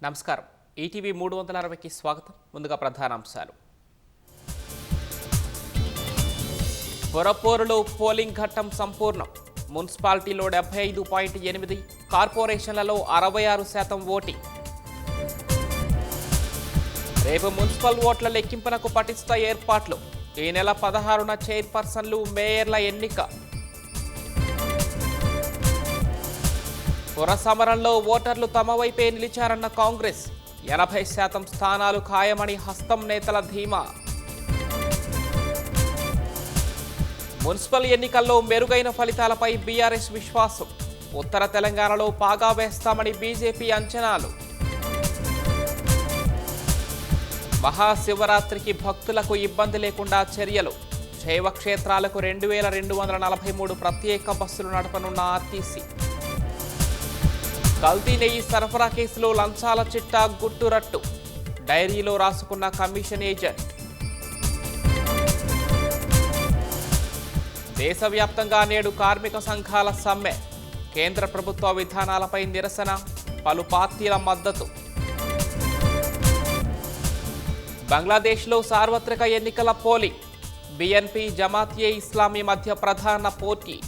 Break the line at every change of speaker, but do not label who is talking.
నమస్కారం. ఈటీవీ 360కి స్వాగతం. ముందుగా ప్రధానాంశాలు. పొరపోరులో పోలింగ్ ఘట్టం సంపూర్ణం. మున్సిపాలిటీలో 75.8, కార్పొరేషన్లలో 66% ఓటింగ్. రేపు మున్సిపల్ ఓట్ల లెక్కింపునకు పటిష్ట ఏర్పాట్లు. ఈ నెల 16న చైర్పర్సన్లు, మేయర్ల ఎన్నిక. పుర సమరంలో ఓటర్లు తమ వైపే నిలిచారన్న కాంగ్రెస్. 80% స్థానాలు ఖాయమని హస్తం నేతల ధీమా. మున్సిపల్ ఎన్నికల్లో మెరుగైన ఫలితాలపై బీఆర్ఎస్ విశ్వాసం. ఉత్తర తెలంగాణలో పాగా వేస్తామని బీజేపీ అంచనాలు. మహాశివరాత్రికి భక్తులకు ఇబ్బంది లేకుండా చర్యలు. శైవక్షేత్రాలకు 2243 ప్రత్యేక బస్సులు నడపనున్న ఆర్టీసీ. కల్తీ నెయ్యి సరఫరా కేసులో లంచాల చిట్టా గుట్టురట్టు. డైరీలో రాసుకున్న కమిషన్ ఏజెంట్. దేశవ్యాప్తంగా నేడు కార్మిక సంఘాల సమ్మె. కేంద్ర ప్రభుత్వ విధానాలపై నిరసన, పలు పార్టీల మద్దతు. బంగ్లాదేశ్లో సార్వత్రిక ఎన్నికల పోలింగ్. బీఎన్పీ, జమాత్-ఏ-ఇస్లామీ మధ్య ప్రధాన పోటీ.